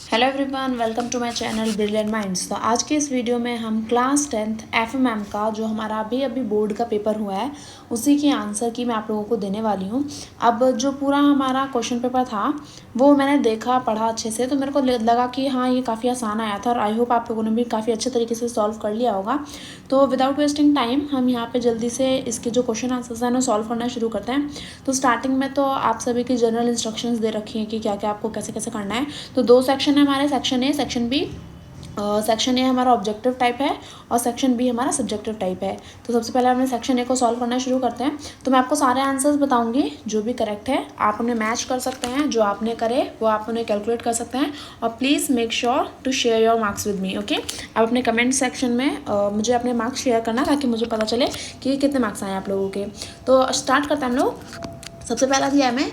Hello everyone, welcome to my channel brilliant minds. तो आज के इस वीडियो में हम क्लास 10th एफएमएम का जो हमारा अभी बोर्ड का पेपर हुआ है उसी की आंसर की मैं आप लोगों को देने वाली हूँ। अब जो पूरा हमारा क्वेश्चन पेपर था वो मैंने देखा पढ़ा अच्छे से, तो मेरे को लगा कि हाँ ये काफ़ी आसान आया था और आई होप आप लोगों ने भी काफ़ी अच्छे तरीके से सॉल्व कर लिया होगा। तो विदाउट वेस्टिंग टाइम हम यहाँ पर जल्दी से इसके जो क्वेश्चन आंसर्स हैं सॉल्व करना शुरू करते हैं। तो स्टार्टिंग में तो आप सभी की जनरल इंस्ट्रक्शंस दे रखी हैं कि क्या क्या आपको कैसे कैसे करना है। तो दो सेक्शन है हमारे, section A section B. Section A हमारा ऑब्जेक्टिव टाइप है और सेक्शन बी हमारा सब्जेक्टिव टाइप है। तो सबसे पहले हमने सेक्शन ए को सॉल्व करना शुरू करते हैं। तो मैं आपको सारे आंसर्स बताऊंगी, जो भी करेक्ट है आप उन्हें मैच कर सकते हैं, जो आपने करे वो आप उन्हें कैलकुलेट कर सकते हैं। और please make sure to share your marks with me. Okay, आप अपने कमेंट सेक्शन में मुझे अपने मार्क्स शेयर करना ताकि मुझे पता चले कि कितने मार्क्स आए आप लोगों के। तो स्टार्ट करते हैं हम लोग। सबसे पहला दिया है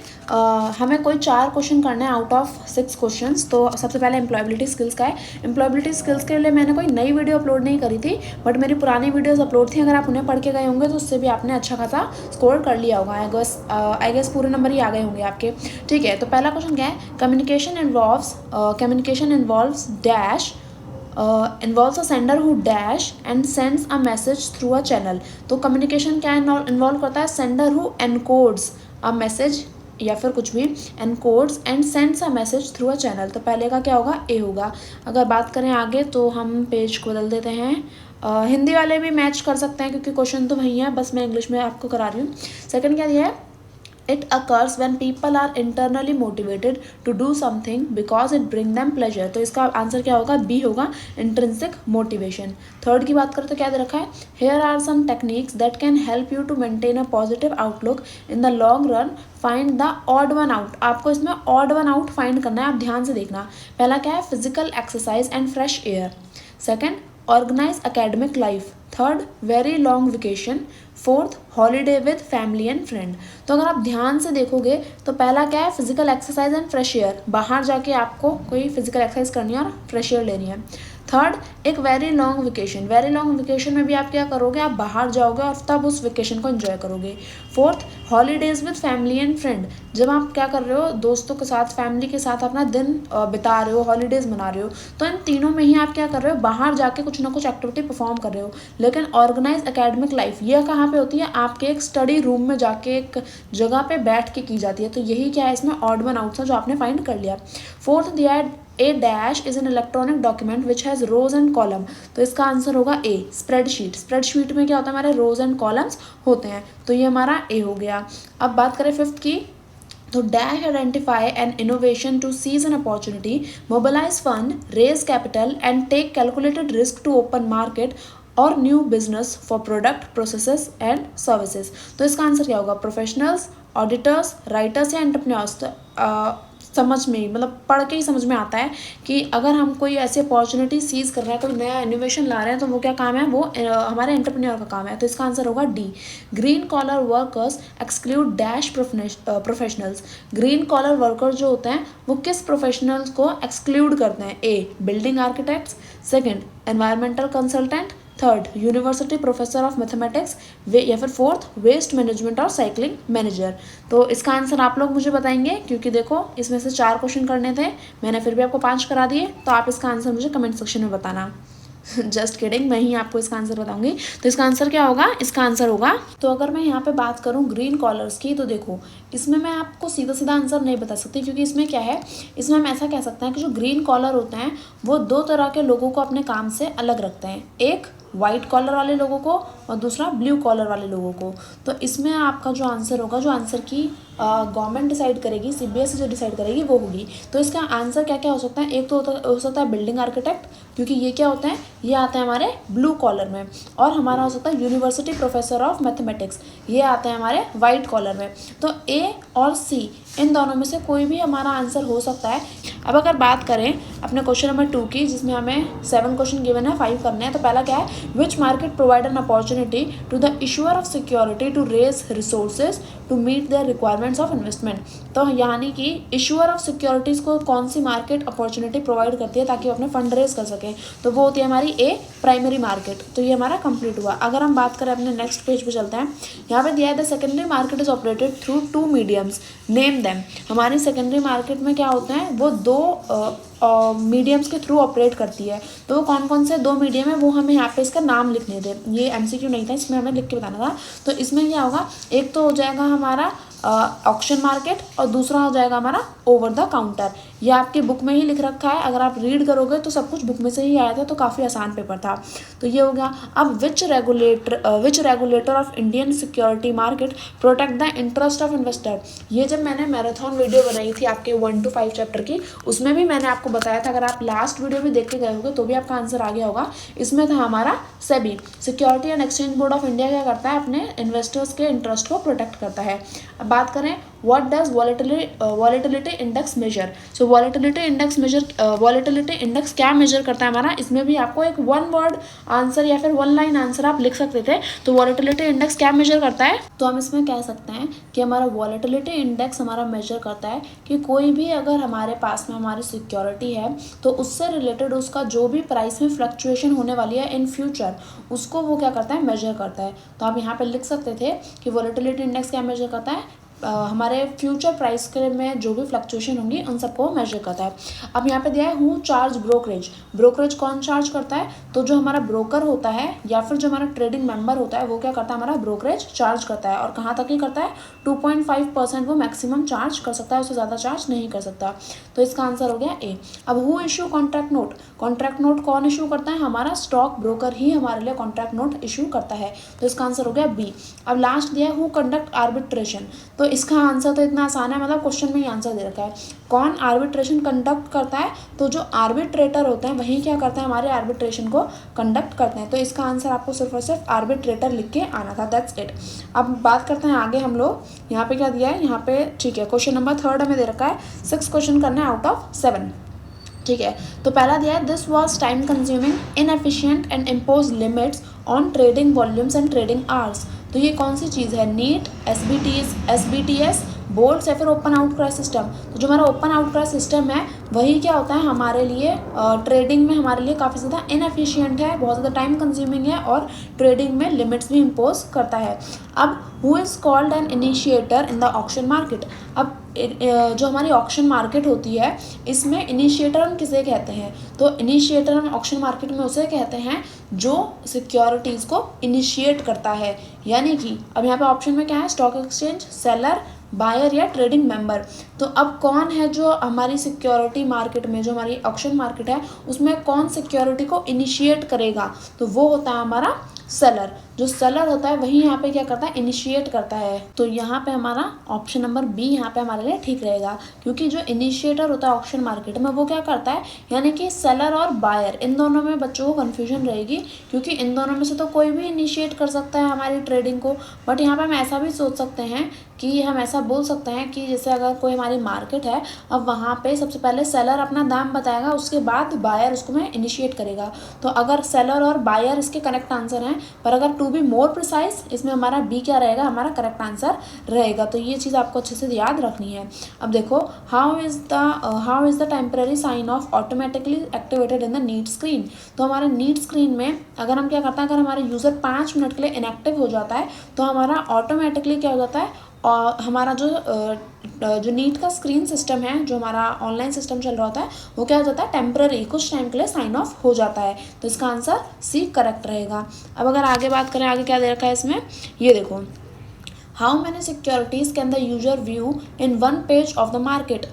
हमें कोई 4 क्वेश्चन करने हैं आउट ऑफ 6 क्वेश्चंस। तो सबसे पहले एम्प्लॉयबिलिटी स्किल्स का है। एम्प्लॉयबिलिटी स्किल्स के लिए मैंने कोई नई वीडियो अपलोड नहीं करी थी, बट मेरी पुरानी वीडियोस अपलोड थी। अगर आप उन्हें पढ़ के गए होंगे तो उससे भी आपने अच्छा खासा स्कोर कर लिया होगा। आई गेस पूरे नंबर ही आ गए होंगे आपके। ठीक है, तो पहला क्वेश्चन क्या है? Communication involves dash involves a sender who dash and sends a message through a channel। तो कम्युनिकेशन क्या इन्वॉल्व करता है? Sender who encodes a message या फिर कुछ भी, encodes and sends a message through a channel. तो पहले का क्या होगा? ए होगा। अगर बात करें आगे तो हम पेज को बदल देते हैं। हिंदी वाले भी मैच कर सकते हैं क्योंकि क्वेश्चन तो वही है, बस मैं इंग्लिश में आपको करा रही हूँ। सेकंड क्या दिया है? It occurs when people are internally motivated to do something because it bring them pleasure। तो इसका आंसर क्या होगा? बी होगा, intrinsic motivation। थर्ड की बात करें तो क्या दे रखा है? Here are some techniques that can help you to maintain a positive outlook in the long run। Find the odd one out। आपको इसमें odd one out find करना है, आप ध्यान से देखना। पहला क्या है? Physical exercise and fresh air। Second, organize academic life। Third, very long vacation. Fourth, holiday with family and friend. तो अगर आप ध्यान से देखोगे तो पहला क्या है? Physical exercise and fresh air. बाहर जाके आपको कोई फिजिकल एक्सरसाइज करनी है और फ्रेश एयर लेनी है। थर्ड, एक very long vacation. Very long vacation में भी आप क्या करोगे? आप बाहर जाओगे और तब उस वेकेशन को एंजॉय करोगे। Fourth, holidays with family and friend. जब आप क्या कर रहे हो? दोस्तों के साथ, फैमिली के साथ अपना दिन बिता रहे हो, हॉलीडेज मना रहे हो। तो इन तीनों में ही आप क्या कर रहे हो? बाहर जाके कुछ ना कुछ एक्टिविटी परफॉर्म कर रहे हो। लेकिन ऑर्गेनाइज एकेडमिक लाइफ ये कहाँ पे होती है? आपके एक स्टडी रूम में जाके एक जगह पे बैठ के की जाती है। तो यही क्या है इसमें? ऑड वन आउट था जो आपने फाइंड कर लिया। फोर्थ दिया है, A dash is an electronic document which has rows and column. तो इसका आंसर होगा ए, स्प्रेडशीट। स्प्रेडशीट में क्या होता है? हमारे रोज एंड कॉलम्स होते हैं। तो ये हमारा ए हो गया। अब बात करें फिफ्थ की, तो dash identify an innovation to seize an opportunity, mobilise fund, raise capital and take calculated risk to open market और new business for product, processes and services. तो इसका आंसर क्या होगा? प्रोफेशनल्स, ऑडिटर्स, राइटर्स या entrepreneurs. समझ में, मतलब पढ़ के ही समझ में आता है कि अगर हम कोई ऐसी अपॉर्चुनिटी सीज कर रहे हैं, कोई नया इनोवेशन ला रहे हैं, तो वो क्या काम है? वो हमारे एंटरप्रेन्योर का काम है। तो इसका आंसर होगा D, green collar workers exclude dash professionals. Green collar workers जो होते हैं वो किस प्रोफेशनल्स को एक्सक्लूड करते हैं? A, building architects. Second, environmental consultant. Third, university professor of mathematics. या फिर फोर्थ, वेस्ट मैनेजमेंट और साइकिलिंग मैनेजर। तो इसका आंसर आप लोग मुझे बताएंगे क्योंकि देखो इसमें से 4 क्वेश्चन करने थे, मैंने फिर भी आपको 5 करा दिए। तो आप इसका आंसर मुझे कमेंट सेक्शन में बताना। जस्ट किडिंग, मैं ही आपको इसका आंसर बताऊंगी। तो इसका आंसर क्या होगा? इसका आंसर होगा, तो अगर मैं यहाँ पे बात करूँ ग्रीन कॉलर्स की, तो देखो इसमें मैं आपको सीधा सीधा आंसर नहीं बता सकती क्योंकि इसमें क्या है, इसमें हम ऐसा कह सकते हैं कि जो ग्रीन कॉलर होते हैं वो 2 तरह के लोगों को अपने काम से अलग रखते हैं। एक वाइट कॉलर वाले लोगों को और दूसरा ब्लू कॉलर वाले लोगों को। तो इसमें आपका जो आंसर होगा, जो आंसर की गवर्नमेंट डिसाइड करेगी, सीबीएसई जो डिसाइड करेगी वो होगी। तो इसका आंसर क्या क्या हो सकता है? एक तो हो सकता है बिल्डिंग आर्किटेक्ट, क्योंकि ये क्या होते हैं? ये आते हैं हमारे ब्लू कॉलर में। और हमारा हो सकता है यूनिवर्सिटी प्रोफेसर ऑफ मैथमेटिक्स, ये आते हैं हमारे वाइट कॉलर में। तो ए और सी इन दोनों में से कोई भी हमारा आंसर हो सकता है। अब अगर बात करें अपने क्वेश्चन नंबर 2 की, जिसमें हमें 7 क्वेश्चन गिवन है, 5 करने हैं। तो पहला क्या है? Which market provide an opportunity to the issuer of security to raise resources to meet their requirements of investment. तो यानी कि इशूअर ऑफ सिक्योरिटीज़ को कौन सी मार्केट अपॉर्चुनिटी प्रोवाइड करती है ताकि वो अपने फंड रेज कर सकें? तो वो होती है हमारी ए, प्राइमरी मार्केट। तो ये हमारा कंप्लीट हुआ। अगर हम बात करें अपने नेक्स्ट पेज पे चलते हैं, यहाँ पे दिया है the secondary market is operated through 2 mediums, name them. हमारी सेकेंडरी मार्केट में क्या होते हैं? वो 2 मीडियम्स के थ्रू ऑपरेट करती है। तो वो कौन कौन से 2 मीडियम है वो हमें यहाँ पे इसका नाम लिखने थे, ये MCQ नहीं था, इसमें हमें लिख के बताना था। तो इसमें क्या होगा, एक तो हो जाएगा हमारा ऑक्शन मार्केट और दूसरा हो जाएगा हमारा ओवर द काउंटर। ये आपके बुक में ही लिख रखा है, अगर आप रीड करोगे तो सब कुछ बुक में से ही आया था, तो काफ़ी आसान पेपर था। तो ये हो गया। अब which regulator of Indian security market protect the interest of investor. ये जब मैंने मैराथन वीडियो बनाई थी आपके 1 to 5 चैप्टर की, उसमें भी मैंने आपको बताया था, अगर आप लास्ट वीडियो भी देख के गए होगे तो भी आपका आंसर आ गया होगा। इसमें था हमारा SEBI, security and exchange board of India, क्या करता है, अपने इन्वेस्टर्स के इंटरेस्ट को प्रोटेक्ट करता है। अब बात करें what does volatility index major. So volatility index क्या मेजर करता है हमारा, इसमें भी आपको एक 1 वर्ड आंसर या फिर 1 लाइन आंसर आप लिख सकते थे। तो वॉलेटिलिटी इंडेक्स क्या मेजर करता है, तो हम इसमें कह सकते हैं कि हमारा वॉलेटिलिटी इंडेक्स हमारा मेजर करता है कि कोई भी अगर हमारे पास में हमारी सिक्योरिटी है तो उससे रिलेटेड उसका जो भी प्राइस में फ्लक्चुएशन होने वाली है इन फ्यूचर, उसको वो क्या करता है, मेजर करता है। तो आप यहाँ पे लिख सकते थे कि वॉलेटिलिटी इंडेक्स क्या मेजर करता है, हमारे फ्यूचर प्राइस के में जो भी फ्लक्चुएशन होंगी उन सबको मेजर करता है। अब यहाँ पे दिया है हु चार्ज ब्रोकरेज। ब्रोकरेज कौन चार्ज करता है, तो जो हमारा ब्रोकर होता है या फिर जो हमारा ट्रेडिंग मेंबर होता है वो क्या करता है, हमारा ब्रोकरेज चार्ज करता है। और कहाँ तक ही करता है, 2.5% वो मैक्सिमम चार्ज कर सकता है, उससे ज़्यादा चार्ज नहीं कर सकता। तो इसका आंसर हो गया ए। अब who issue contract note. Contract note कौन इशू करता है, हमारा स्टॉक ब्रोकर ही हमारे लिए कॉन्ट्रैक्ट नोट इशू करता है। तो इसका आंसर हो गया बी। अब लास्ट दिया है हु कंडक्ट आर्बिट्रेशन। तो इसका आंसर तो इतना आसान है, मतलब क्वेश्चन में ही आंसर दे रखा है। कौन आर्बिट्रेशन कंडक्ट करता है, तो जो आर्बिट्रेटर होते हैं वही क्या करते हैं, हमारे आर्बिट्रेशन को कंडक्ट करते हैं। तो इसका आंसर आपको सिर्फ और सिर्फ आर्बिट्रेटर लिख के आना था, दैट्स इट। अब बात करते हैं आगे हम लोग, यहाँ पे क्या दिया है, यहाँ पे ठीक है क्वेश्चन नंबर 3 हमें दे रखा है, 6 क्वेश्चन करना है आउट ऑफ 7। ठीक है, तो पहला दिया है this was time consuming, inefficient and impose limits on trading volumes and trading hours. तो ये कौन सी चीज़ है, नीट, SBTS बोर्ड्स या फिर ओपन आउटक्राई सिस्टम। तो जो हमारा ओपन आउटक्राई सिस्टम है वही क्या होता है हमारे लिए ट्रेडिंग में हमारे लिए काफ़ी ज़्यादा इनएफिशिएंट है, बहुत ज़्यादा टाइम कंज्यूमिंग है और ट्रेडिंग में लिमिट्स भी इम्पोज करता है। अब who is called an initiator in the auction market. अब जो हमारी ऑक्शन मार्केट होती है इसमें इनिशिएटर हम किसे कहते हैं, तो इनिशिएटर हम ऑक्शन मार्केट में उसे कहते हैं जो सिक्योरिटीज़ को इनिशिएट करता है। यानी कि अब यहाँ पे ऑप्शन में क्या है, स्टॉक एक्सचेंज, सेलर, बायर या ट्रेडिंग मेंबर। तो अब कौन है जो हमारी सिक्योरिटी मार्केट में, जो हमारी ऑक्शन मार्केट है उसमें कौन सिक्योरिटी को इनिशिएट करेगा, तो वो होता है हमारा सेलर। जो सेलर होता है वही यहाँ पे क्या करता है, इनिशिएट करता है। तो यहाँ पे हमारा ऑप्शन नंबर बी यहाँ पे हमारे लिए ठीक रहेगा, क्योंकि जो इनिशिएटर होता है ऑक्शन मार्केट में वो क्या करता है, यानी कि सेलर और बायर, इन दोनों में बच्चों को कन्फ्यूजन रहेगी, क्योंकि इन दोनों में से तो कोई भी इनिशिएट कर सकता है हमारी ट्रेडिंग को। बट यहाँ पे हम ऐसा भी सोच सकते हैं कि हम ऐसा बोल सकते हैं कि जैसे अगर कोई हमारी मार्केट है, अब वहाँ पे सबसे पहले सेलर अपना दाम बताएगा, उसके बाद बायर उसको में इनिशिएट करेगा। तो अगर सेलर और बायर इसके करेक्ट आंसर हैं, पर अगर टू बी मोर प्रिसाइज इसमें हमारा बी क्या रहेगा, हमारा करेक्ट आंसर रहेगा। तो ये चीज़ आपको अच्छे से याद रखनी है। अब देखो how is the temporary sign of automatically activated in the NEET screen. तो हमारे नीट स्क्रीन में अगर हम क्या करते हैं, अगर हमारा यूज़र 5 मिनट के लिए इनएक्टिव हो जाता है तो हमारा ऑटोमेटिकली क्या हो जाता है, और हमारा जो नीट का स्क्रीन सिस्टम है, जो हमारा ऑनलाइन सिस्टम चल रहा होता है, वो क्या हो जाता है, टेम्पररी कुछ टाइम के लिए साइन ऑफ हो जाता है। तो इसका आंसर सी करेक्ट रहेगा। अब अगर आगे बात करें, आगे क्या दे रखा है इसमें, ये देखो how many securities can the user view in 1 page of the market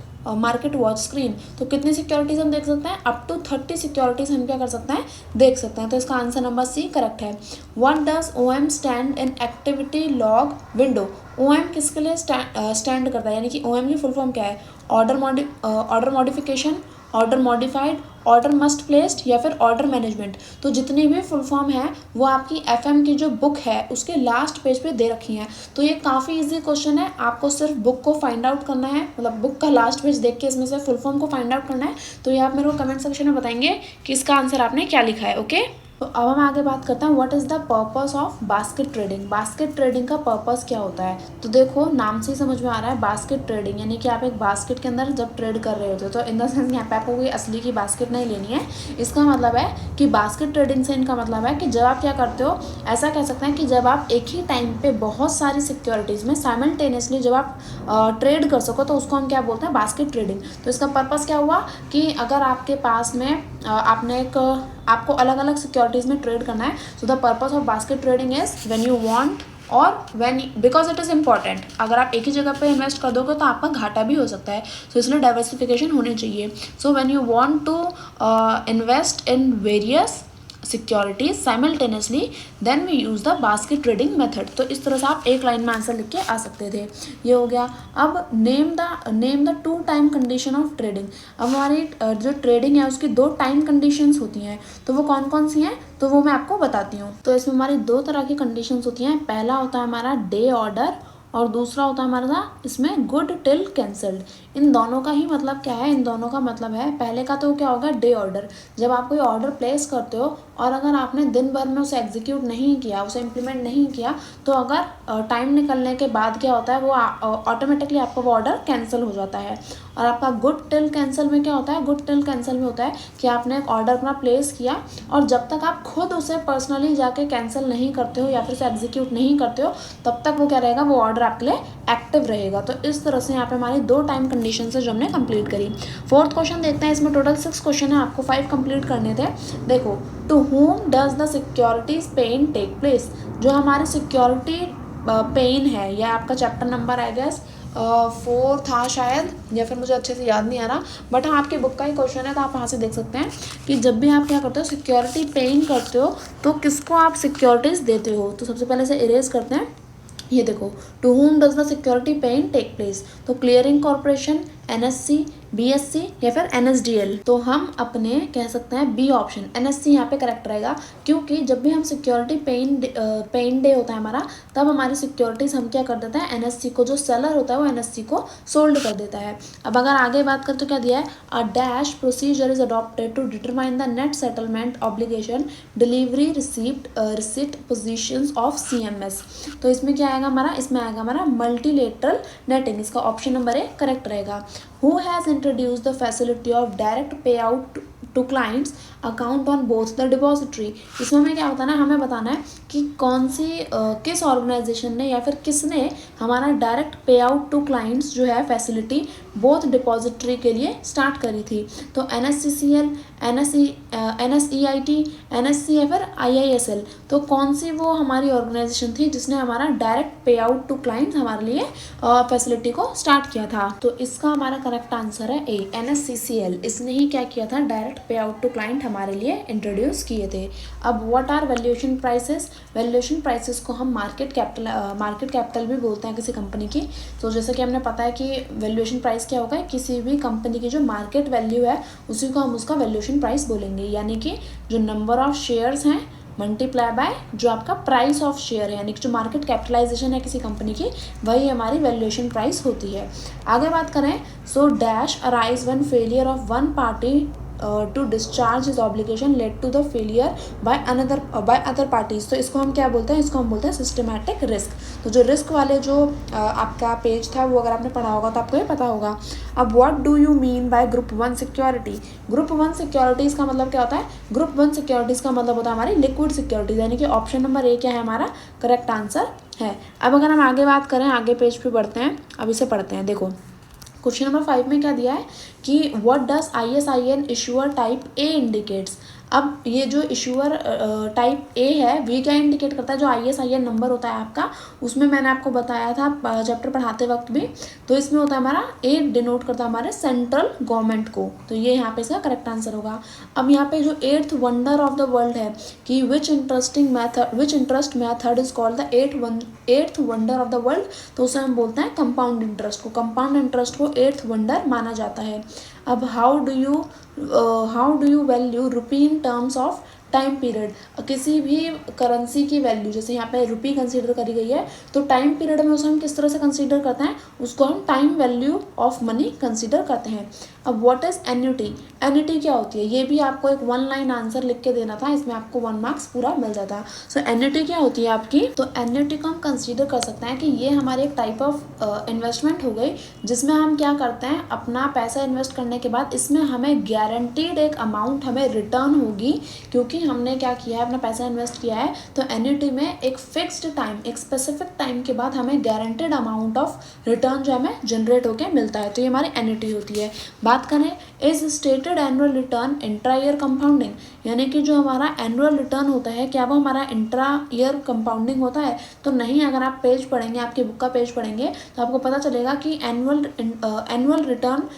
watch screen. तो कितनी सिक्योरिटीज़ हम देख सकते हैं, अप टू 30 सिक्योरिटीज़ हम क्या कर सकते हैं, देख सकते हैं। तो इसका आंसर नंबर सी करेक्ट है। What does OM stand in activity log window. OM किसके लिए स्टैंड करता है, यानी कि OM की फुल फॉर्म क्या है, order modification, order modified, order must placed या फिर ऑर्डर मैनेजमेंट। तो जितनी भी फुल फॉर्म है वो आपकी FM की जो बुक है उसके लास्ट पेज पे दे रखी हैं। तो ये काफ़ी इजी क्वेश्चन है, आपको सिर्फ बुक को फाइंड आउट करना है, मतलब बुक का लास्ट पेज देख के इसमें से फुल फॉर्म को फाइंड आउट करना है। तो ये आप मेरे को कमेंट सेक्शन में बताएंगे कि इसका आंसर आपने क्या लिखा है। ओके। तो अब हम आगे बात करते हैं what is the purpose of basket trading. Basket trading का पर्पस क्या होता है? तो देखो नाम से ही समझ में आ रहा है, बास्केट ट्रेडिंग यानी कि आप एक बास्केट के अंदर जब ट्रेड कर रहे होते हो, तो इन द सेंस यहाँ पे आपको कोई असली की बास्केट नहीं लेनी है। इसका मतलब है कि बास्केट ट्रेडिंग से इनका मतलब है कि जब आप क्या करते हो, ऐसा कह सकते हैं कि जब आप एक ही टाइम पे बहुत सारी सिक्योरिटीज़ में साइमल्टेनियसली जब आप ट्रेड कर सको, तो उसको हम क्या बोलते हैं, बास्केट ट्रेडिंग। तो इसका पर्पस क्या हुआ कि अगर आपके पास में आपने एक आपको अलग अलग सिक्योरिटीज़ में ट्रेड करना है, so the purpose of basket trading is when you want और when because it is important. अगर आप एक ही जगह पे इन्वेस्ट कर दोगे तो आपका घाटा भी हो सकता है, सो इसलिए डाइवर्सिफिकेशन होनी चाहिए। So when you want to invest in various securities simultaneously then we use the basket trading method. तो इस तरह से आप एक लाइन में आंसर लिख के आ सकते थे। ये हो गया। अब name the two time condition of trading. अब हमारी जो ट्रेडिंग है उसकी दो टाइम कंडीशंस होती हैं, तो वो कौन कौन सी हैं, तो वो मैं आपको बताती हूँ। तो इसमें हमारी दो तरह की कंडीशंस होती हैं। पहला होता है हमारा डे ऑर्डर और दूसरा होता है हमारा इसमें गुड टिल कैंसल्ड। इन दोनों का ही मतलब क्या है? इन दोनों का मतलब है, पहले का तो क्या होगा, डे ऑर्डर। जब आप कोई ऑर्डर प्लेस करते हो और अगर आपने दिन भर में उसे एग्जीक्यूट नहीं किया, उसे इम्प्लीमेंट नहीं किया, तो अगर टाइम निकलने के बाद क्या होता है, वो ऑटोमेटिकली आपका वो ऑर्डर कैंसिल हो जाता है। और आपका गुड टिल कैंसिल में क्या होता है? गुड टिल कैंसिल में होता है कि आपने एक ऑर्डर अपना प्लेस किया और जब तक आप खुद उसे पर्सनली जाके कैंसिल नहीं करते हो या फिर उसे एग्जीक्यूट नहीं करते हो, तब तक वो क्या रहेगा, वो ऑर्डर आपके लिए एक्टिव रहेगा। तो इस तरह से यहाँ पे हमारी दो टाइम कंडीशन से जो हमने कंप्लीट करी। फोर्थ क्वेश्चन देखते हैं। इसमें टोटल 6 क्वेश्चन है, आपको 5 कंप्लीट करने थे। देखो, to whom does the securities pay in take place. जो हमारी सिक्योरिटी पेन है, यह आपका चैप्टर नंबर आई गेस 4 था शायद, या फिर मुझे अच्छे से याद नहीं आ रहा, बट हाँ आपकी बुक का ही क्वेश्चन है, तो आप वहाँ से देख सकते हैं कि जब भी आप क्या करते हो, सिक्योरिटी पेइंग करते हो, तो किसको आप सिक्योरिटीज़ देते हो। तो सबसे पहले से इरेज करते हैं। ये देखो, to whom does the security paying take place. तो क्लियरिंग कॉर्पोरेशन, एनएससी, बीएससी या फिर एनएसडीएल। तो हम अपने कह सकते हैं बी ऑप्शन, एनएससी यहाँ पे करेक्ट रहेगा, क्योंकि जब भी हम सिक्योरिटी पेन डे होता है हमारा, तब हमारी सिक्योरिटीज हम क्या कर देते हैं, एनएससी को, जो सेलर होता है वो एनएससी को सोल्ड कर देता है। अब अगर आगे बात करें तो क्या दिया है, a dash procedure is adopted to determine the net settlement obligation delivery receipt position of CMS. तो इसमें क्या आएगा हमारा, इसमें आएगा हमारा मल्टीलेटरल नेटिंग। इसका ऑप्शन नंबर ए करेक्ट रहेगा। Who has introduced the facility of direct payout to clients account on both the depository। इसमें हमें क्या होता है ना, हमें बताना है कि कौन सी किस ऑर्गेनाइजेशन ने या फिर किसने हमारा डायरेक्ट पे आउट टू क्लाइंट्स जो है फैसिलिटी बोथ डिपॉजिटरी के लिए स्टार्ट करी थी। तो NSCCL, NSEIT, NSC या फिर IISL। तो कौन सी वो हमारी ऑर्गेनाइजेशन थी जिसने हमारा डायरेक्ट पे आउट टू क्लाइंट्स हमारे लिए फैसिलिटी को स्टार्ट किया था। तो इसका हमारा करेक्ट आंसर है ए, NSCCL। इसने ही क्या किया था, डायरेक्ट पे आउट टू क्लाइंट हमारे लिए इंट्रोड्यूस किए थे। अब what are valuation prices. Valuation prices को हम मार्केट कैपिटल भी बोलते हैं किसी कंपनी की। तो जैसे कि हमने पता है कि वैल्यूएशन प्राइस क्या होगा, किसी भी कंपनी की जो मार्केट वैल्यू है उसी को हम उसका वैल्यूएशन प्राइस बोलेंगे, यानी कि जो नंबर ऑफ शेयर्स हैं मल्टीप्लाई बाय जो आपका प्राइस ऑफ शेयर है, यानी कि जो मार्केट कैपिटलाइजेशन है किसी कंपनी की, वही हमारी वैल्यूएशन प्राइस होती है। आगे बात करें, so dash arise when failure of one party to discharge his obligation led to the failure by other parties. तो इसको हम क्या बोलते हैं, इसको हम बोलते हैं सिस्टमैटिक रिस्क। तो जो रिस्क वाले जो आपका पेज था वो अगर आपने पढ़ा होगा तो आपको ये पता होगा। अब what do you mean by group 1 security. Group 1 securities का मतलब क्या होता है, ग्रुप 1 सिक्योरिटीज़ का मतलब होता है हमारी लिक्विड सिक्योरिटीज़, यानी कि ऑप्शन नंबर ए क्या है हमारा करेक्ट आंसर है। अब अगर हम आगे बात करें, आगे पेज पे बढ़ते हैं, अब इसे पढ़ते हैं। देखो क्वेश्चन नंबर 5 में क्या दिया है कि what does ISIN issuer type A indicates. अब ये जो इशूअर टाइप ए है, वे क्या इंडिकेट करता है, जो ISIN नंबर होता है आपका, उसमें मैंने आपको बताया था चैप्टर पढ़ाते वक्त भी, तो इसमें होता है हमारा ए डिनोट करता है हमारे सेंट्रल गवर्नमेंट को। तो ये यहाँ पे इसका करेक्ट आंसर होगा। अब यहाँ पे जो 8th wonder of the world है कि which interest method is called the 8th wonder of the world, तो उसे हम बोलते हैं कंपाउंड इंटरेस्ट को। कंपाउंड इंटरेस्ट को 8th वंडर माना जाता है। अब how do you value rupee in terms of time period, किसी भी करेंसी की वैल्यू, जैसे यहाँ पे रुपी कंसीडर करी गई है, तो टाइम पीरियड में उसे हम किस तरह से कंसीडर करते हैं, उसको हम time value of money consider करते हैं। अब व्हाट इज एन्युटी, एन्युटी क्या होती है, ये भी आपको एक 1 लाइन आंसर लिख के देना था, इसमें आपको 1 मार्क्स पूरा मिल जाता। सो एन्युटी क्या होती है आपकी, तो एन्युटी को हम कंसीडर कर सकते हैं कि ये हमारे एक टाइप ऑफ इन्वेस्टमेंट हो गई, जिसमें हम क्या करते हैं, अपना पैसा इन्वेस्ट करने के बाद इसमें हमें गारंटीड एक अमाउंट हमें रिटर्न होगी, क्योंकि हमने क्या किया है, अपना पैसा इन्वेस्ट किया है। तो एन्युटी में एक फिक्स्ड टाइम, एक स्पेसिफिक टाइम के बाद हमें गारंटीड अमाउंट ऑफ रिटर्न जो हमें जनरेट होकर मिलता है, तो ये हमारी एन्युटी होती है। बात करें is stated annual return intra year compounding, यानी कि जो हमारा एनुअल रिटर्न होता है, क्या वो हमारा इंट्रा ईयर कंपाउंडिंग होता है, तो नहीं। अगर आप पेज पढ़ेंगे, आपकी बुक का पेज पढ़ेंगे, तो आपको पता चलेगा कि annual return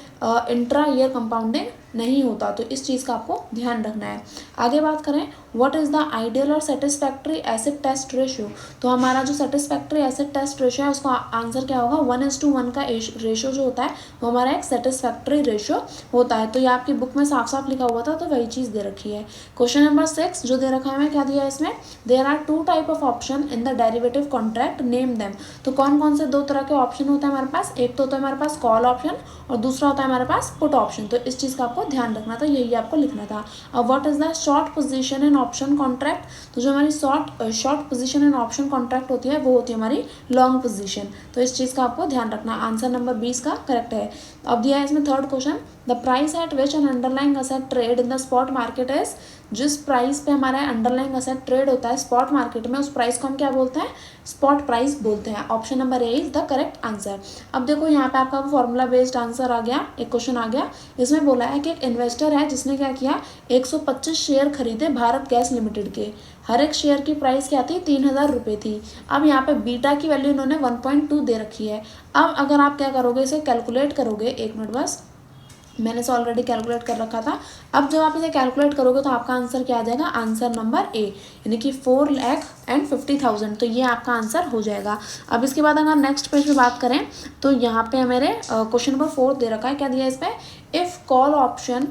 intra year compounding नहीं होता, तो इस चीज़ का आपको ध्यान रखना है। आगे बात करें व्हाट इज़ द आइडियल और सेटिस्फैक्ट्री एसेट टेस्ट रेशियो, तो हमारा जो सेटिस्फैक्ट्री एसेट टेस्ट रेशियो है, उसका आंसर क्या होगा, 1:1 का रेशियो जो होता है वो हमारा एक सेटिस्फैक्ट्री रेशियो होता है। तो ये आपकी बुक में साफ साफ लिखा हुआ था, तो वही चीज़ दे रखी है। क्वेश्चन नंबर 6 जो दे रखा है, क्या दिया है इसमें, there are 2 type of option in the derivative contract, name them. तो कौन कौन से 2 तरह के ऑप्शन होते हैं हमारे पास, एक तो होता है हमारे पास कॉल ऑप्शन और दूसरा होता है हमारे पास पुट ऑप्शन। तो इस चीज़ का आपको ध्यान रखना था, यही आपको लिखना था। अब what is the short position in option contract, तो जो हमारी short position in option contract होती है, वो होती है हमारी लॉन्ग पोजीशन। तो इस चीज़ का आपको ध्यान रखना, आंसर नंबर 20 का करेक्ट है। अब दिया है इसमें third question, the price at which N underlying asset trade in the spot market is, जिस प्राइस पे हमारा अंडरलाइंग असेट ट्रेड होता है स्पॉट मार्केट में, उस प्राइस को हम क्या बोलते हैं, स्पॉट प्राइस बोलते हैं। Option number A is the correct answer. अब देखो यहाँ पे आपका फॉर्मूला बेस्ड आंसर आ गया, एक क्वेश्चन आ गया। इसमें बोला है कि एक इन्वेस्टर है जिसने क्या किया, 125 शेयर खरीदे भारत गैस लिमिटेड के, हर एक शेयर की प्राइस क्या थी, 3000 रुपये थी। अब यहाँ पे बीटा की वैल्यू इन्होंने 1.2 दे रखी है। अब अगर आप क्या करोगे, इसे कैलकुलेट करोगे, 1 मिनट बस, मैंने इसे ऑलरेडी कैलकुलेट कर रखा था। अब जब आप इसे कैलकुलेट करोगे तो आपका आंसर क्या आ जाएगा, आंसर नंबर ए, यानी कि 4,50,000, तो ये आपका आंसर हो जाएगा। अब इसके बाद अगर नेक्स्ट पेज पे बात करें, तो यहाँ पे मेरे क्वेश्चन नंबर 4 दे रखा है, क्या दिया है इस पर, if call option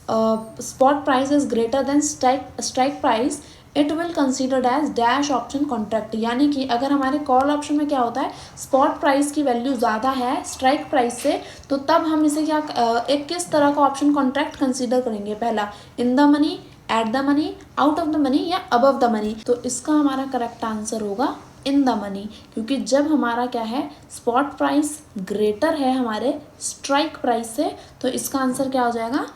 spot price is greater than strike price it will considered as dash option contract, यानी कि अगर हमारे कॉल ऑप्शन में क्या होता है, स्पॉट प्राइस की वैल्यू ज़्यादा है स्ट्राइक प्राइस से, तो तब हम इसे क्या एक किस तरह का ऑप्शन कॉन्ट्रैक्ट कंसिडर करेंगे, पहला in the money, at the money, out of the money या अबव द मनी। तो इसका हमारा करेक्ट आंसर होगा इन द मनी, क्योंकि जब हमारा क्या है, स्पॉट प्राइस ग्रेटर है हमारे स्ट्राइक प्राइस से, तो इसका आंसर क्या हो जाएगा,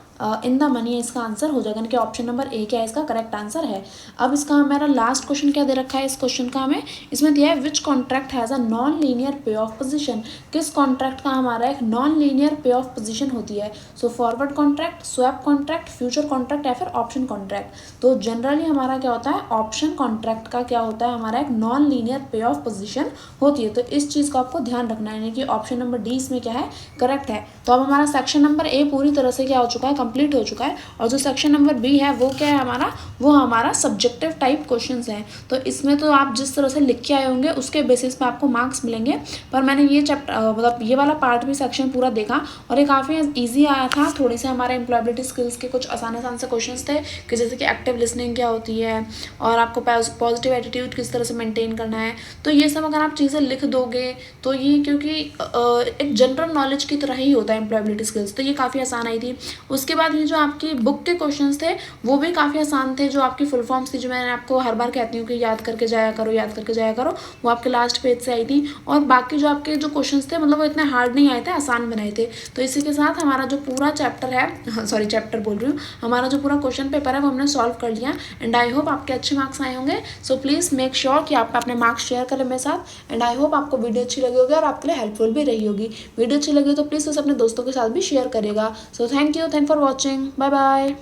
इन द मनी इसका आंसर हो जाएगा, यानी कि ऑप्शन नंबर ए क्या है, इसका करेक्ट आंसर है। अब इसका हमारा लास्ट क्वेश्चन क्या दे रखा है, इस क्वेश्चन का हमें इसमें दिया है which contract has a non linear payoff position, किस कॉन्ट्रैक्ट का हमारा एक non linear payoff position होती है। So forward contract, swap contract, future contract या फिर ऑप्शन कॉन्ट्रैक्ट। तो जनरली हमारा क्या होता है, ऑप्शन कॉन्ट्रैक्ट का क्या होता है, हमारा एक non linear payoff position होती है। तो इस चीज़ को आपको ध्यान रखना है, यानी कि ऑप्शन नंबर डी इसमें क्या है, करेक्ट है। तो अब हमारा सेक्शन नंबर ए पूरी तरह से क्या हो चुका है, कंप्लीट हो चुका है। और जो सेक्शन नंबर बी है वो क्या है हमारा, वो हमारा सब्जेक्टिव टाइप क्वेश्चंस हैं। तो इसमें तो आप जिस तरह से लिख के आए होंगे उसके बेसिस पे आपको मार्क्स मिलेंगे। पर मैंने ये चैप्टर मतलब ये वाला पार्ट भी सेक्शन पूरा देखा और ये काफ़ी ईजी आया था। थोड़ी से हमारे एम्प्लॉयबिलिटी स्किल्स के कुछ आसान से क्वेश्चन थे कि जैसे कि एक्टिव लिसनिंग क्या होती है और आपको पॉजिटिव एटीट्यूड किस तरह से मेंटेन करना है। तो ये सब अगर आप चीज़ें लिख दोगे तो ये क्योंकि एक जनरल नॉलेज की तरह ही होता है एम्प्लॉयबिलिटी स्किल्स, तो ये काफ़ी आसान आई थी। उसके बाद ये जो आपकी बुक के क्वेश्चंस थे वो भी काफ़ी आसान थे। जो आपकी फुल फॉर्म्स थी, जो मैंने आपको हर बार कहती हूँ कि याद करके जाया करो, वो आपके लास्ट पेज से आई थी। और बाकी जो आपके जो क्वेश्चंस थे मतलब वो इतने हार्ड नहीं आए थे, आसान बनाए थे। तो इसी के साथ हमारा जो पूरा चैप्टर है, सॉरी चैप्टर बोल रही हूँ, हमारा जो पूरा क्वेश्चन पेपर है वो हमने सॉल्व कर लिया। एंड आई होप आपके अच्छे मार्क्स आए होंगे। सो प्लीज़ मेक श्योर कि आप अपने मार्क्स शेयर करें मेरे साथ। एंड आई होप आपको वीडियो अच्छी लगी होगी और आपके लिए हेल्पफुल भी रही होगी। वीडियो अच्छी लगी तो प्लीज़ उसे अपने दोस्तों के साथ भी शेयर करेगा। So thank you for watching, bye bye.